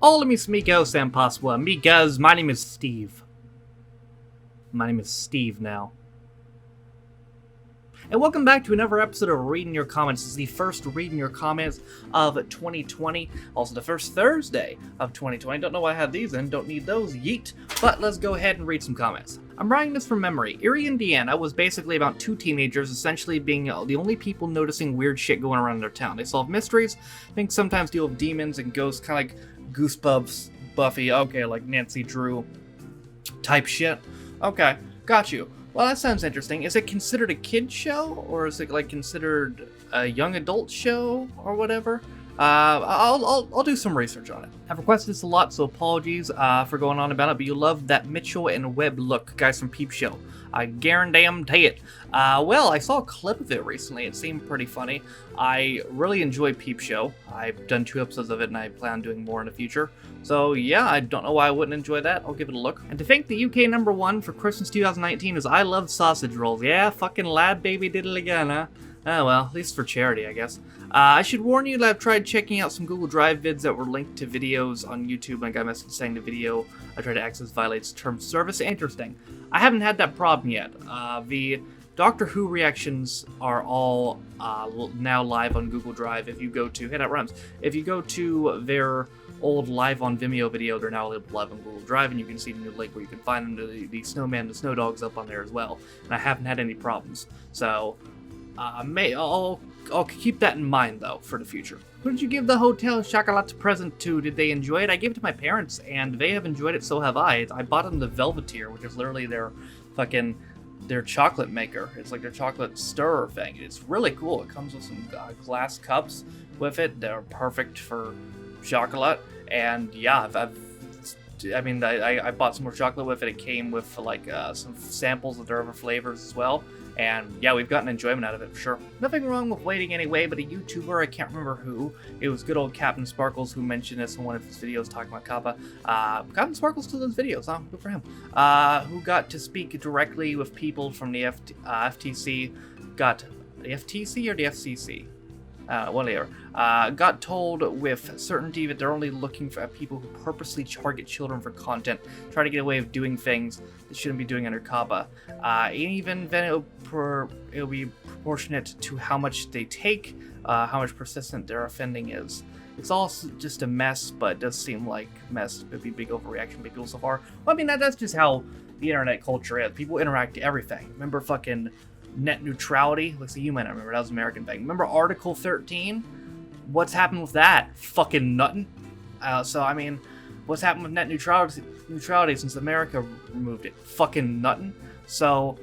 Hola mis amigos and possible amigas, my name is Steve. My name is Steve now. And welcome back to another episode of Reading Your Comments. This is the first Reading Your Comments of 2020. Also the first Thursday of 2020. Don't know why I had these in, don't need those, yeet. But let's go ahead and read some comments. I'm writing this from memory. Erie, Indiana was basically about two teenagers essentially being the only people noticing weird shit going around in their town. They solve mysteries, I think sometimes deal with demons and ghosts, kind of like Goosebumps, Buffy, okay, like Nancy Drew type shit. Okay, got you. Well, that sounds interesting. Is it considered a kid show, or is it like considered a young adult show, or whatever? I'll do some research on it. I've requested this a lot, so apologies for going on about it, but you love that Mitchell and Webb look, guys from Peep Show. I guarantee it. Well, I saw a clip of it recently. It seemed pretty funny. I really enjoy Peep Show. I've done 2 episodes of it, and I plan on doing more in the future. So yeah, I don't know why I wouldn't enjoy that. I'll give it a look. And to thank the UK #1 for Christmas 2019 is I Love Sausage Rolls. Yeah, fucking lad baby did it again, huh? Oh well, at least for charity, I guess. I should warn you that I've tried checking out some Google Drive vids that were linked to videos on YouTube, and I got a message saying the video I tried to access violates terms of service. Interesting. I haven't had that problem yet. The Doctor Who reactions are all now live on Google Drive. If you go to, hey, that rhymes. If you go to their old live on Vimeo video, they're now live on Google Drive, and you can see the new link where you can find them, the snowman, the snow dogs up on there as well. And I haven't had any problems. So, I'll keep that in mind, though, for the future. Who did you give the Hotel Chocolat present to? Did they enjoy it? I gave it to my parents, and they have enjoyed it, so have I. I bought them the Velveteer, which is literally their chocolate maker. It's like their chocolate stirrer thing. It's really cool. It comes with some glass cups with it. They're perfect for chocolate. And yeah, I bought some more chocolate with it. It came with like some samples of their other flavors as well. And yeah, we've gotten enjoyment out of it for sure. Nothing wrong with waiting anyway, but a YouTuber, I can't remember who, it was good old Captain Sparkles who mentioned this in one of his videos talking about Kappa. Captain Sparkles to those videos, huh? Good for him. Who got to speak directly with people from the FTC, got the FTC or the FCC? Whatever. Got told with certainty that they're only looking for people who purposely target children for content, try to get away with doing things that shouldn't be doing under CAPA. Even then, it'll be proportionate to how much they take, how much persistent their offending is. It's all just a mess, but it does seem like mess would be a big overreaction by people so far. Well, I mean, that's just how the internet culture is. People interact to everything. Remember fucking net neutrality? Looks like you might not remember. That was an American thing. Remember Article 13? What's happened with that? Fucking nuttin'. So, I mean, what's happened with net neutrality since America removed it? Fucking nuttin'. So,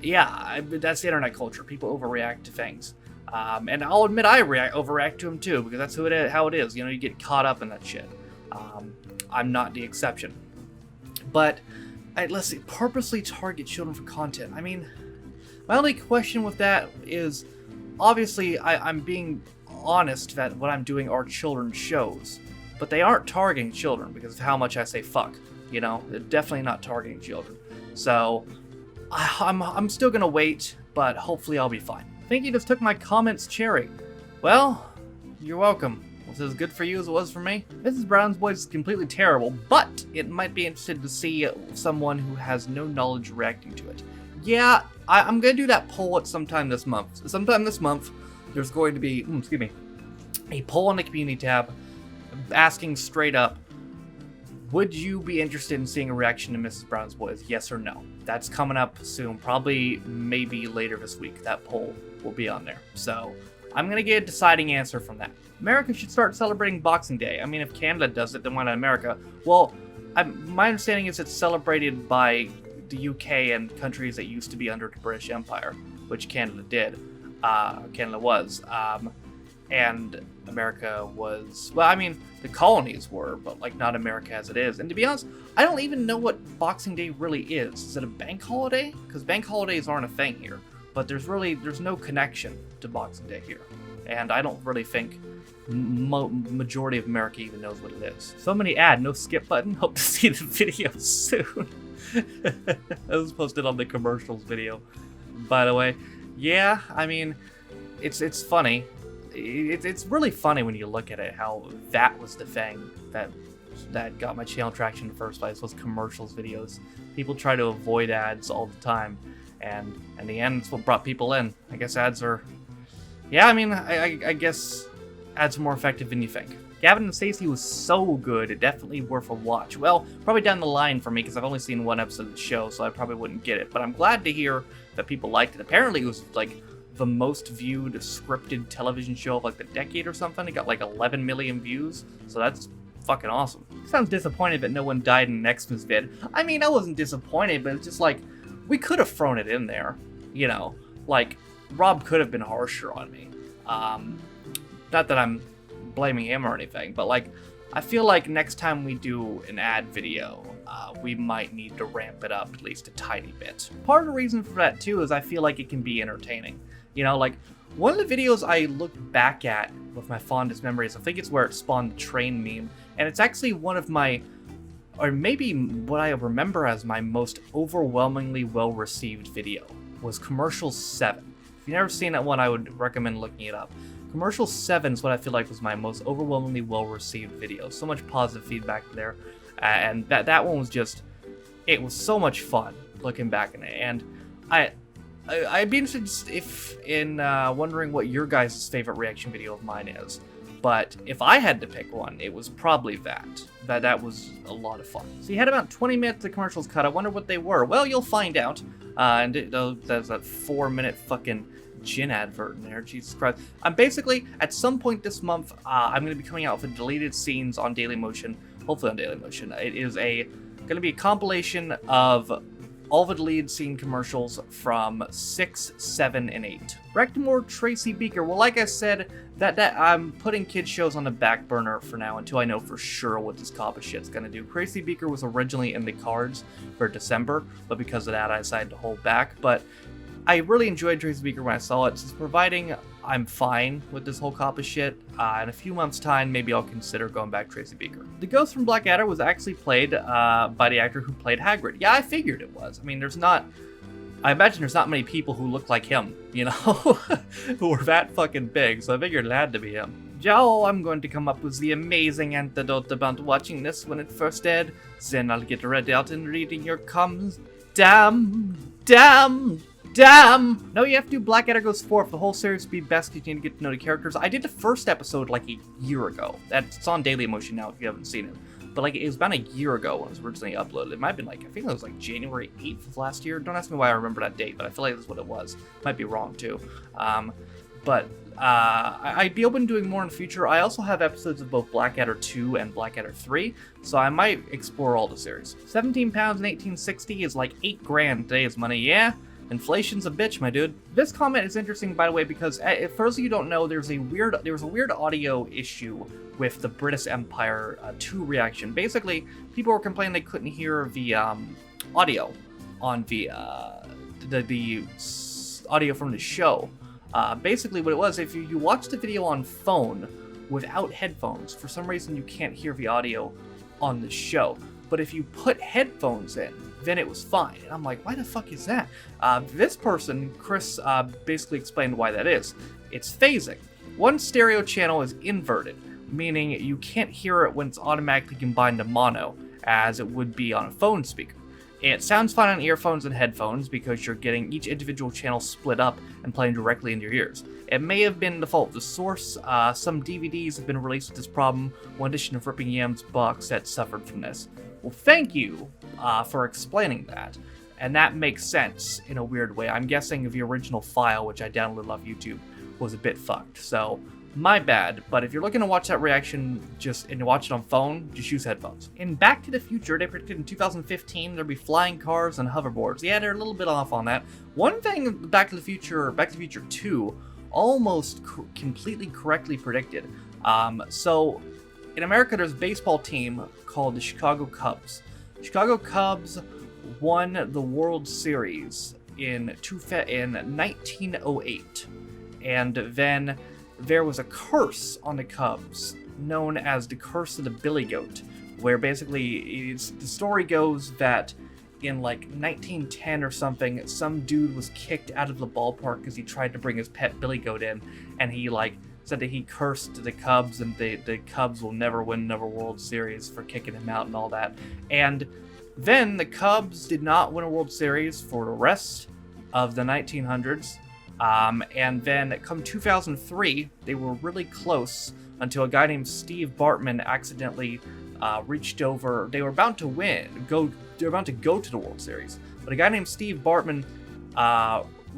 yeah, that's the internet culture. People overreact to things. And I'll admit I overreact to them too, because that's how it is. You know, you get caught up in that shit. I'm not the exception. But, let's see, purposely target children for content. I mean, my only question with that is, obviously, I'm being honest that what I'm doing are children's shows, but they aren't targeting children because of how much I say fuck. You know, they're definitely not targeting children. So, I'm still gonna wait, but hopefully I'll be fine. I think you just took my comments cherry. Well, you're welcome. Was it as good for you as it was for me? Mrs. Brown's voice is completely terrible, but it might be interesting to see someone who has no knowledge reacting to it. Yeah, I'm going to do that poll at sometime this month. Sometime this month, there's going to be, a poll on the community tab asking straight up, would you be interested in seeing a reaction to Mrs. Brown's Boys? Yes or no? That's coming up soon, probably maybe later this week. That poll will be on there. So I'm going to get a deciding answer from that. America should start celebrating Boxing Day. I mean, if Canada does it, then why not America? Well, my understanding is it's celebrated by the UK and countries that used to be under the British Empire, which Canada did. Canada was. And America was, well, I mean, the colonies were, but like not America as it is. And to be honest, I don't even know what Boxing Day really is. Is it a bank holiday? Because bank holidays aren't a thing here. But there's no connection to Boxing Day here. And I don't really think majority of America even knows what it is. So many no skip button. Hope to see the video soon. That was posted on the commercials video, by the way. Yeah, I mean, it's funny. It's really funny when you look at it, how that was the thing that that got my channel traction in the first place was commercials videos. People try to avoid ads all the time, and in the end, it's what brought people in. I guess ads are... Yeah, I mean, I guess ads are more effective than you think. Gavin and Stacey was so good, definitely worth a watch. Well, probably down the line for me, because I've only seen one episode of the show, so I probably wouldn't get it. But I'm glad to hear that people liked it. Apparently it was, like, the most viewed scripted television show of, like, the decade or something. It got, like, 11 million views, so that's fucking awesome. Sounds disappointed that no one died in an Xmas vid. I mean, I wasn't disappointed, but it's just, like, we could have thrown it in there, you know? Like, Rob could have been harsher on me. Not that I'm blaming him or anything, but like, I feel like next time we do an ad video, we might need to ramp it up at least a tiny bit. Part of the reason for that too is I feel like it can be entertaining. You know, like, one of the videos I look back at with my fondest memories, I think it's where it spawned the train meme, and it's actually one of my, or maybe what I remember as my most overwhelmingly well-received video, was Commercial 7. If you've never seen that one, I would recommend looking it up. Commercial 7 is what I feel like was my most overwhelmingly well-received video. So much positive feedback there, and that one was just, it was so much fun looking back in it. And I'd be interested in wondering what your guys' favorite reaction video of mine is. But if I had to pick one, it was probably that. That was a lot of fun. So you had about 20 minutes of commercials cut. I wonder what they were. Well, you'll find out. And there's that 4-minute fucking gin advert in there. Jesus Christ. I'm basically, at some point this month, I'm going to be coming out with deleted scenes on Dailymotion. Hopefully on Dailymotion. It is going to be a compilation of all the deleted scene commercials from 6, 7, and 8. Rectamore, Tracy Beaker. Well, like I said, that I'm putting kids shows on the back burner for now until I know for sure what this COPPA shit's gonna do. Tracy Beaker was originally in the cards for December, but because of that I decided to hold back. But I really enjoyed Tracy Beaker when I saw it, so providing I'm fine with this whole COPPA shit, in a few months' time, maybe I'll consider going back to Tracy Beaker. The ghost from Blackadder was actually played by the actor who played Hagrid. Yeah, I figured it was. I mean, I imagine there's not many people who look like him, you know, who are that fucking big, so I figured it had to be him. All I'm going to come up with the amazing antidote about watching this when it first aired. Then I'll get read out and reading your comments. Damn! No, you have to do Blackadder Goes 4 for the whole series to be best. You need to get to know the characters. I did the first episode like a year ago. It's on Dailymotion now if you haven't seen it. But like, it was about a year ago when it was originally uploaded. It might have been like, I think it was like January 8th of last year. Don't ask me why I remember that date, but I feel like that's what it was. Might be wrong too. I'd be open to doing more in the future. I also have episodes of both Blackadder 2 and Blackadder 3, so I might explore all the series. £17 in 1860 is like $8 grand today's money, yeah? Inflation's a bitch, my dude. This comment is interesting, by the way, because for those of you who don't know, there was a weird audio issue with the British Empire 2 reaction. Basically, people were complaining they couldn't hear the audio on the audio from the show. Basically, what it was, if you watch the video on phone without headphones, for some reason you can't hear the audio on the show. But if you put headphones in, then it was fine. And I'm like, why the fuck is that? This person, Chris, basically explained why that is. It's phasing. One stereo channel is inverted, meaning you can't hear it when it's automatically combined to mono, as it would be on a phone speaker. It sounds fine on earphones and headphones because you're getting each individual channel split up and playing directly into your ears. It may have been the fault of the source. Some DVDs have been released with this problem. One edition of Ripping Yams box set suffered from this. Well, thank you for explaining that. And that makes sense in a weird way. I'm guessing the original file, which I downloaded off YouTube, was a bit fucked. So, my bad. But if you're looking to watch that reaction and watch it on phone, just use headphones. In Back to the Future, they predicted in 2015 there'd be flying cars and hoverboards. Yeah, they're a little bit off on that. One thing Back to the Future 2 almost completely correctly predicted. So, in America, there's a baseball team called the Chicago Cubs. Chicago Cubs won the World Series in 1908. And then there was a curse on the Cubs known as the Curse of the Billy Goat, where basically the story goes that in like 1910 or something, some dude was kicked out of the ballpark because he tried to bring his pet billy goat in, and he like said that he cursed the Cubs and the Cubs will never win another World Series for kicking him out and all that. And then the Cubs did not win a World Series for the rest of the 1900s. And then come 2003, they were really close until a guy named Steve Bartman accidentally reached over. They were about to they were about to go to the World Series, but a guy named Steve Bartman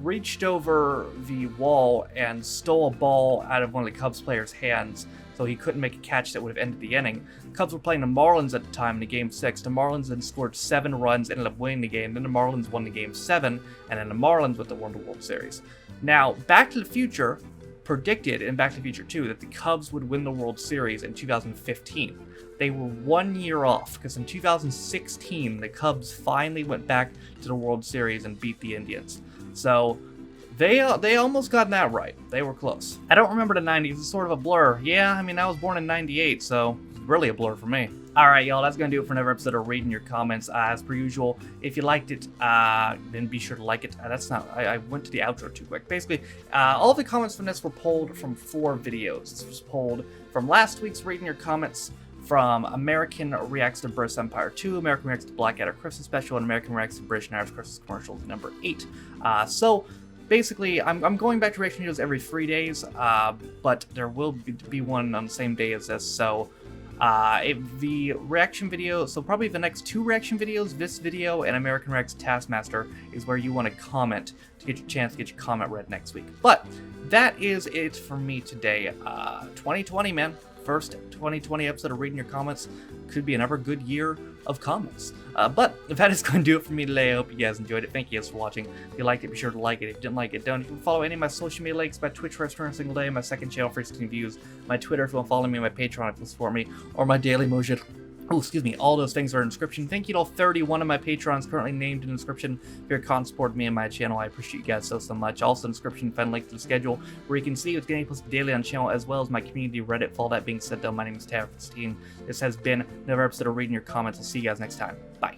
reached over the wall and stole a ball out of one of the Cubs players' hands, so he couldn't make a catch that would have ended the inning. The Cubs were playing the Marlins at the time in the Game 6. The Marlins then scored 7 runs, ended up winning the game. Then the Marlins won the Game 7, and then the Marlins won the World Series. Now, Back to the Future predicted in Back to the Future 2 that the Cubs would win the World Series in 2015. They were 1 year off, because in 2016, the Cubs finally went back to the World Series and beat the Indians. So they almost got that right. They were close. I don't remember the 90s. It's sort of a blur. Yeah, I mean, I was born in 98, so it's really a blur for me. Alright, y'all, that's going to do it for another episode of Reading Your Comments. As per usual, if you liked it, then be sure to like it. I went to the outro too quick. Basically, all of the comments from this were pulled from 4 videos. This was pulled from last week's Reading Your Comments, from American Reacts to British Empire 2, American Reacts to Blackadder Christmas Special, and American Reacts to British and Irish Christmas Commercials number 8. So basically, I'm going back to reaction videos every 3 days, but there will be one on the same day as this. So the reaction video, so probably the next 2 reaction videos, this video and American Reacts Taskmaster, is where you want to comment to get your chance to get your comment read next week. But that is it for me today. 2020, man. First 2020 episode of Reading Your Comments. Could be another good year of comments. But that is going to do it for me today. I hope you guys enjoyed it. Thank you guys for watching. If you liked it, be sure to like it. If you didn't like it, don't. You can follow any of my social media links, my Twitch where I stream every single day, my second channel for 16 views, my Twitter if you want to follow me, my Patreon if you want to support me, or my Daily Motion. Oh, excuse me, all those things are in the description. Thank you to all 31 of my patrons currently named in the description for your constant support of me and my channel. I appreciate you guys so much. Also in the description, find a link to the schedule where you can see what's getting posted daily on the channel, as well as my community Reddit. For all that being said, though, my name is Taylor. This has been another episode of Reading Your Comments. I'll see you guys next time. Bye.